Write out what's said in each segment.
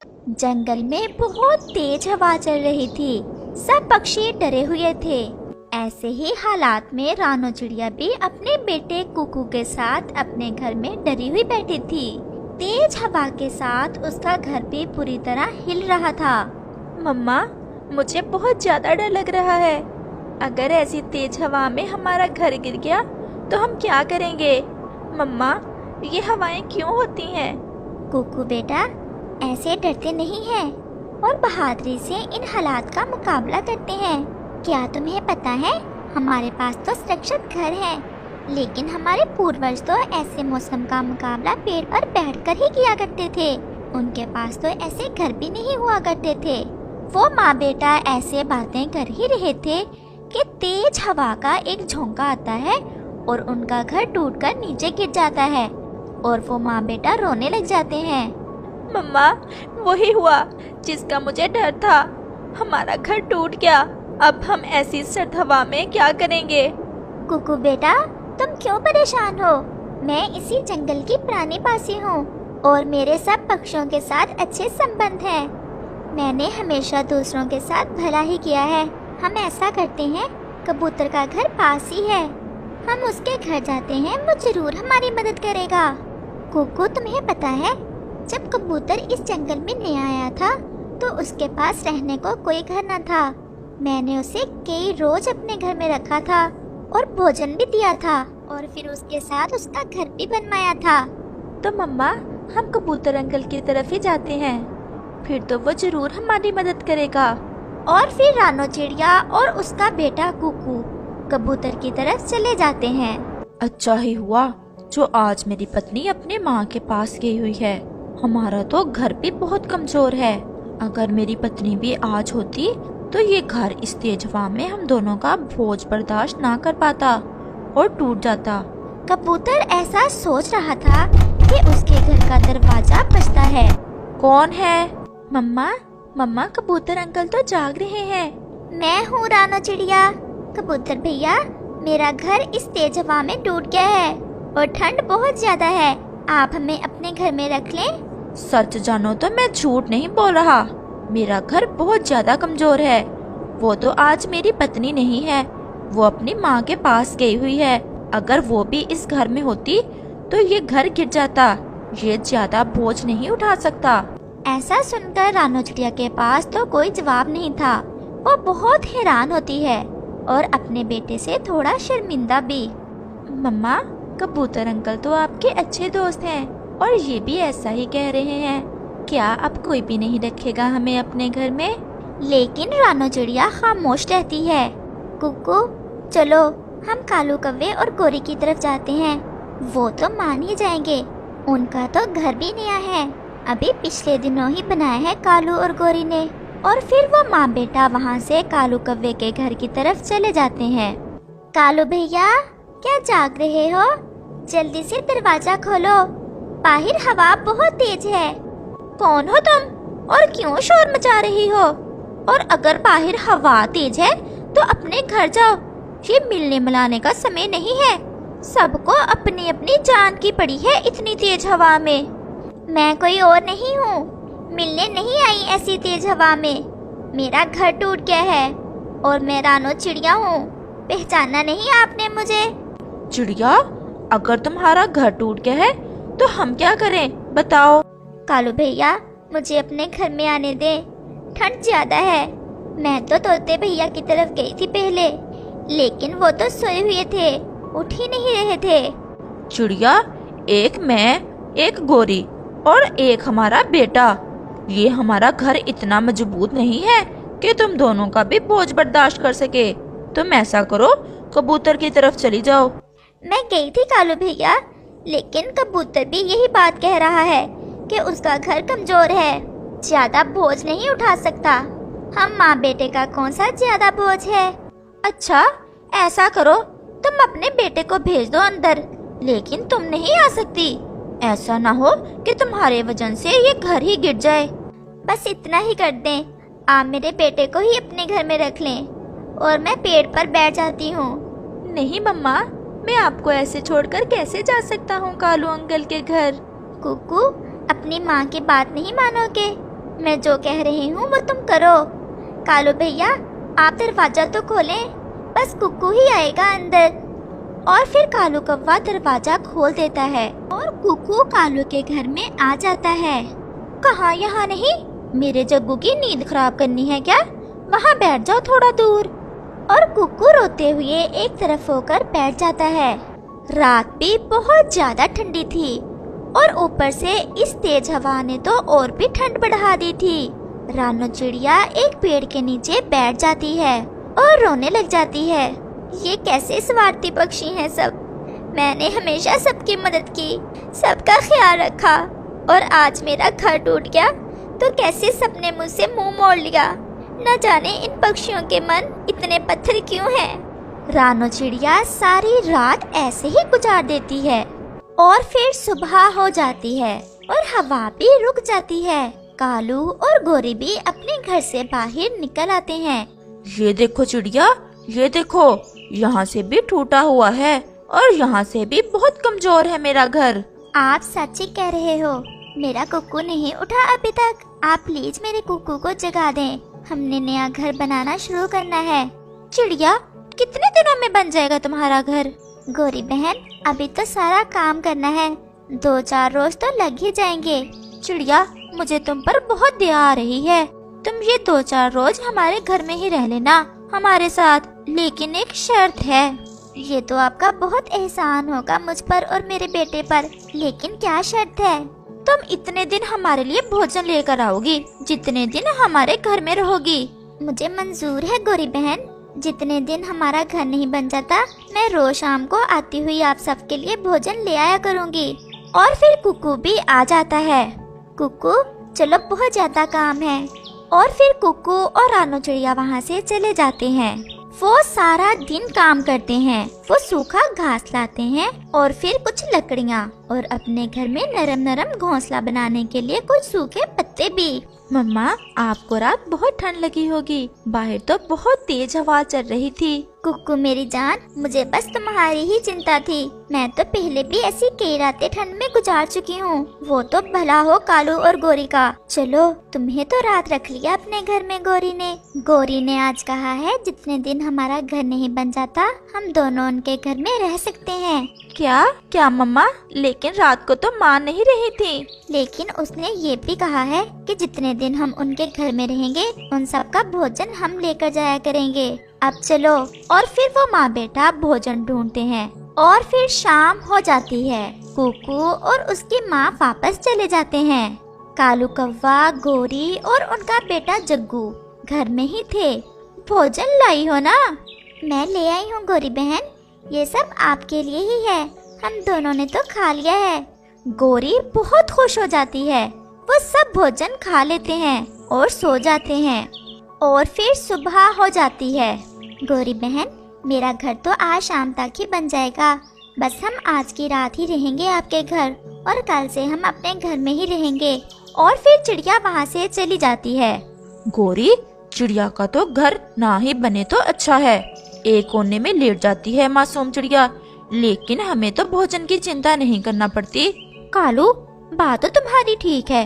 जंगल में बहुत तेज हवा चल रही थी। सब पक्षी डरे हुए थे। ऐसे ही हालात में रानो चिड़िया भी अपने बेटे कुकू के साथ अपने घर में डरी हुई बैठी थी। तेज हवा के साथ उसका घर भी पूरी तरह हिल रहा था। मम्मा, मुझे बहुत ज्यादा डर लग रहा है। अगर ऐसी तेज हवा में हमारा घर गिर गया तो हम क्या करेंगे? मम्मा, ये हवाएं क्यों होती हैं? कुकू बेटा, ऐसे डरते नहीं हैं और बहादुरी से इन हालात का मुकाबला करते हैं। क्या तुम्हें पता है, हमारे पास तो सुरक्षित घर है, लेकिन हमारे पूर्वज तो ऐसे मौसम का मुकाबला पेड़ पर बैठकर ही किया करते थे। उनके पास तो ऐसे घर भी नहीं हुआ करते थे। वो माँ बेटा ऐसे बातें कर ही रहे थे कि तेज हवा का एक झोंका आता है और उनका घर टूटकर नीचे गिर जाता है और वो माँ बेटा रोने लग जाते हैं। मम्मा, वही हुआ जिसका मुझे डर था। हमारा घर टूट गया। अब हम ऐसी सर्द हवा में क्या करेंगे? कुकू बेटा, तुम क्यों परेशान हो? मैं इसी जंगल की पुरानी बासी हूँ और मेरे सब पक्षियों के साथ अच्छे संबंध हैं। मैंने हमेशा दूसरों के साथ भला ही किया है। हम ऐसा करते हैं, कबूतर का घर पास ही है, हम उसके घर जाते हैं, वो जरूर हमारी मदद करेगा। कुकू, तुम्हें पता है, जब कबूतर इस जंगल में नया आया था तो उसके पास रहने को कोई घर न था। मैंने उसे कई रोज अपने घर में रखा था और भोजन भी दिया था और फिर उसके साथ उसका घर भी बनवाया था। तो मम्मा, हम कबूतर अंकल की तरफ ही जाते हैं, फिर तो वो जरूर हमारी मदद करेगा। और फिर रानो चिड़िया और उसका बेटा कुकू कबूतर की तरफ चले जाते हैं। अच्छा ही हुआ जो आज मेरी पत्नी अपने माँ के पास गई हुई है। हमारा तो घर भी बहुत कमजोर है। अगर मेरी पत्नी भी आज होती तो ये घर इस तेज हवा में हम दोनों का बोझ बर्दाश्त ना कर पाता और टूट जाता। कबूतर ऐसा सोच रहा था कि उसके घर का दरवाजा बजता है। कौन है? मम्मा, मम्मा, कबूतर अंकल तो जाग रहे हैं। मैं हूँ रानो चिड़िया। कबूतर भैया, मेरा घर इस तेज हवा में टूट गया है और ठंड बहुत ज्यादा है। आप हमें अपने घर में रख लें। सच जानो तो मैं झूठ नहीं बोल रहा। मेरा घर बहुत ज्यादा कमजोर है। वो तो आज मेरी पत्नी नहीं है, वो अपनी माँ के पास गई हुई है। अगर वो भी इस घर में होती तो ये घर गिर जाता। ये ज्यादा बोझ नहीं उठा सकता। ऐसा सुनकर रानो चिड़िया के पास तो कोई जवाब नहीं था। वो बहुत हैरान होती है और अपने बेटे से थोड़ा शर्मिंदा भी। मम्मा, कबूतर अंकल तो आपके अच्छे दोस्त हैं और ये भी ऐसा ही कह रहे हैं। क्या अब कोई भी नहीं रखेगा हमें अपने घर में? लेकिन रानो चिड़िया खामोश रहती है। कुकू, चलो हम कालू कौवे और गोरी की तरफ जाते हैं। वो तो मान ही जाएंगे, उनका तो घर भी नया है, अभी पिछले दिनों ही बनाया है कालू और गोरी ने। और फिर वो माँ बेटा वहाँ से कालू कौवे के घर की तरफ चले जाते हैं। कालू भैया, क्या जाग रहे हो? जल्दी से दरवाजा खोलो, बाहर हवा बहुत तेज है। कौन हो तुम और क्यों शोर मचा रही हो? और अगर बाहर हवा तेज है तो अपने घर जाओ। ये मिलने मिलाने का समय नहीं है। सबको अपनी अपनी जान की पड़ी है इतनी तेज हवा में। मैं कोई और नहीं हूँ, मिलने नहीं आई ऐसी तेज हवा में। मेरा घर टूट गया है और मैं रानो चिड़िया हूँ। पहचाना नहीं आपने मुझे? चिड़िया, अगर तुम्हारा घर टूट गया है तो हम क्या करें, बताओ। कालू भैया, मुझे अपने घर में आने दे, ठंड ज्यादा है। मैं तो तोते भैया की तरफ गई थी पहले, लेकिन वो तो सोए हुए थे, उठ ही नहीं रहे थे। चिड़िया, एक मैं, एक गोरी और एक हमारा बेटा। ये हमारा घर इतना मजबूत नहीं है कि तुम दोनों का भी बोझ बर्दाश्त कर सके। तुम ऐसा करो, कबूतर की तरफ चली जाओ। मैं गई थी कालू भैया, लेकिन कबूतर भी यही बात कह रहा है कि उसका घर कमजोर है, ज्यादा बोझ नहीं उठा सकता। हम माँ बेटे का कौन सा ज्यादा बोझ है? अच्छा, ऐसा करो, तुम अपने बेटे को भेज दो अंदर, लेकिन तुम नहीं आ सकती। ऐसा ना हो कि तुम्हारे वजन से ये घर ही गिर जाए। बस इतना ही कर दें, आप मेरे बेटे को ही अपने घर में रख लें और मैं पेड़ पर बैठ जाती हूँ। नहीं मम्मा, मैं आपको ऐसे छोड़कर कैसे जा सकता हूँ कालू अंकल के घर? कुकू, अपनी माँ की बात नहीं मानोगे? मैं जो कह रही हूँ वो तुम करो। कालू भैया, आप दरवाजा तो खोलें, बस कुक्कू ही आएगा अंदर। और फिर कालू कौवा दरवाजा खोल देता है और कुक्कू कालू के घर में आ जाता है। कहाँ, यहाँ नहीं? मेरे जग्गू की नींद खराब करनी है क्या? वहाँ बैठ जाओ थोड़ा दूर। और कुक्कू रोते हुए एक तरफ होकर बैठ जाता है। रात भी बहुत ज्यादा ठंडी थी और ऊपर से इस तेज हवा ने तो और भी ठंड बढ़ा दी थी। रानो चिड़िया एक पेड़ के नीचे बैठ जाती है और रोने लग जाती है। ये कैसे स्वार्थी पक्षी हैं सब। मैंने हमेशा सबकी मदद की, सबका ख्याल रखा, और आज मेरा घर टूट गया तो कैसे सबने मुझसे मुंह मोड़ लिया। न जाने इन पक्षियों के मन इतने पत्थर क्यों हैं। रानो चिड़िया सारी रात ऐसे ही गुजार देती है और फिर सुबह हो जाती है और हवा भी रुक जाती है। कालू और गोरी भी अपने घर से बाहर निकल आते हैं। ये देखो चिड़िया, ये देखो, यहाँ से भी टूटा हुआ है और यहाँ से भी बहुत कमजोर है मेरा घर। आप सच ही कह रहे हो। मेरा कुक्कू नहीं उठा अभी तक। आप प्लीज मेरे कुक्कू को जगा दें। हमने नया घर बनाना शुरू करना है। चिड़िया, कितने दिनों में बन जाएगा तुम्हारा घर? गोरी बहन, अभी तो सारा काम करना है, 2-4 रोज तो लग ही जाएंगे। चिड़िया, मुझे तुम पर बहुत दया आ रही है। तुम ये 2-4 रोज हमारे घर में ही रह लेना हमारे साथ, लेकिन एक शर्त है। ये तो आपका बहुत एहसान होगा मुझ पर और मेरे बेटे पर, लेकिन क्या शर्त है? तुम इतने दिन हमारे लिए भोजन लेकर आओगी जितने दिन हमारे घर में रहोगी। मुझे मंजूर है गोरी बहन। जितने दिन हमारा घर नहीं बन जाता, मैं रोज शाम को आती हुई आप सबके लिए भोजन ले आया करूँगी। और फिर कुक्कू भी आ जाता है। कुक्कू, चलो बहुत ज्यादा काम है। और फिर कुक्कू और रानो चिड़िया वहाँ से चले जाते हैं। वो सारा दिन काम करते हैं। वो सूखा घास लाते हैं और फिर कुछ लकड़ियाँ और अपने घर में नरम नरम घोंसला बनाने के लिए कुछ सूखे पत्ते भी। मम्मा, आपको रात बहुत ठंड लगी होगी, बाहर तो बहुत तेज हवा चल रही थी। कुक्कू मेरी जान, मुझे बस तुम्हारी ही चिंता थी। मैं तो पहले भी ऐसी कई रातें ठंड में गुजार चुकी हूँ। वो तो भला हो कालू और गोरी का। चलो, तुम्हें तो रात रख लिया अपने घर में गोरी ने आज कहा है जितने दिन हमारा घर नहीं बन जाता, हम दोनों उनके घर में रह सकते हैं। क्या मम्मा? लेकिन रात को तो माँ नहीं रही थी। लेकिन उसने ये भी कहा है कि जितने दिन हम उनके घर में रहेंगे उन सब का भोजन हम लेकर जाया करेंगे। अब चलो। और फिर वो माँ बेटा भोजन ढूंढते हैं और फिर शाम हो जाती है। कुक्कू और उसकी माँ वापस चले जाते हैं। कालू कौवा, गोरी और उनका बेटा जग्गू घर में ही थे। भोजन लाई हो ना? मैं ले आई हूँ गोरी बहन, ये सब आपके लिए ही है। हम दोनों ने तो खा लिया है। गोरी बहुत खुश हो जाती है। वो सब भोजन खा लेते हैं और सो जाते हैं। और फिर सुबह हो जाती है। गोरी बहन, मेरा घर तो आज शाम तक ही बन जाएगा। बस हम आज की रात ही रहेंगे आपके घर और कल से हम अपने घर में ही रहेंगे। और फिर चिड़िया वहाँ से चली जाती है। गोरी, चिड़िया का तो घर ना ही बने तो अच्छा है। एक कोने में लेट जाती है मासूम चिड़िया, लेकिन हमें तो भोजन की चिंता नहीं करना पड़ती। कालू, बात तो तुम्हारी ठीक है,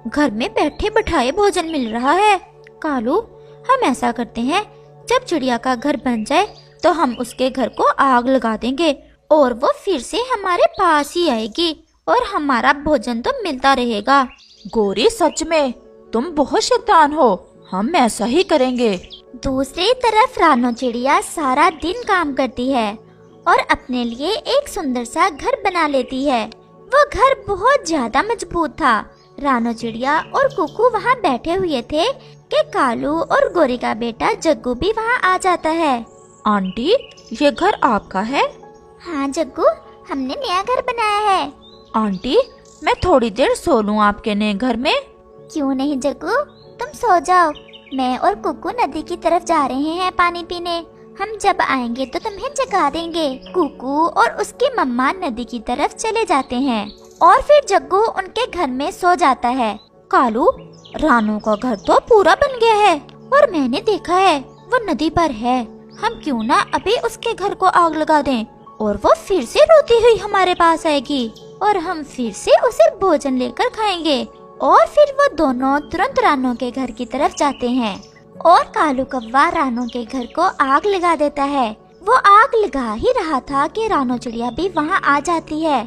घर में बैठे बैठाए भोजन मिल रहा है। कालू, हम ऐसा करते हैं, जब चिड़िया का घर बन जाए तो हम उसके घर को आग लगा देंगे और वो फिर से हमारे पास ही आएगी और हमारा भोजन तो मिलता रहेगा। गोरी, सच में तुम बहुत शैतान हो, हम ऐसा ही करेंगे। दूसरी तरफ रानो चिड़िया सारा दिन काम करती है और अपने लिए एक सुंदर सा घर बना लेती है। वो घर बहुत ज्यादा मजबूत था। रानो चिड़िया और कुक्कू वहाँ बैठे हुए थे कि कालू और गोरी का बेटा जग्गू भी वहाँ आ जाता है। आंटी, ये घर आपका है? हाँ जग्गू, हमने नया घर बनाया है। आंटी, मैं थोड़ी देर सो लूं आपके नए घर में? क्यों नहीं जग्गू, तुम सो जाओ। मैं और कुक्कू नदी की तरफ जा रहे हैं पानी पीने। हम जब आएंगे तो तुम्हें जगा देंगे। कुक्कू और उसकी मम्मा नदी की तरफ चले जाते हैं और फिर जग्गू उनके घर में सो जाता है। कालू, रानू का घर तो पूरा बन गया है और मैंने देखा है वो नदी पर है। हम क्यों ना अभी उसके घर को आग लगा दें और वो फिर से रोती हुई हमारे पास आएगी और हम फिर से उसे भोजन लेकर खाएंगे और फिर वो दोनों तुरंत रानो के घर की तरफ जाते हैं और कालू कौवा रानो के घर को आग लगा देता है। वो आग लगा ही रहा था कि रानो चिड़िया भी वहाँ आ जाती है।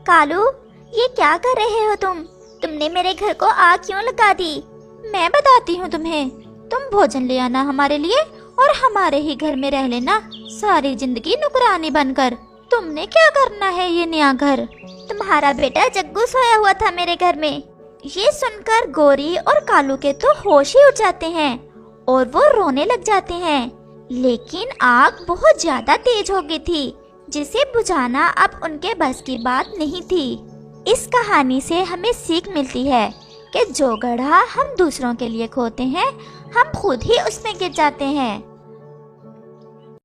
कालू, ये क्या कर रहे हो तुमने मेरे घर को आग क्यों लगा दी? मैं बताती हूँ तुम्हें। तुम भोजन ले आना हमारे लिए और हमारे ही घर में रह लेना सारी जिंदगी नुकरानी बनकर। तुमने क्या करना है ये नया घर? तुम्हारा बेटा जग्गू सोया हुआ था मेरे घर में। ये सुनकर गोरी और कालू के तो होश ही उड़ जाते हैं और वो रोने लग जाते हैं। लेकिन आग बहुत ज्यादा तेज हो गई थी जिसे बुझाना अब उनके बस की बात नहीं थी। इस कहानी से हमें सीख मिलती है कि जो गड्ढा हम दूसरों के लिए खोदते हैं हम खुद ही उसमें गिर जाते हैं।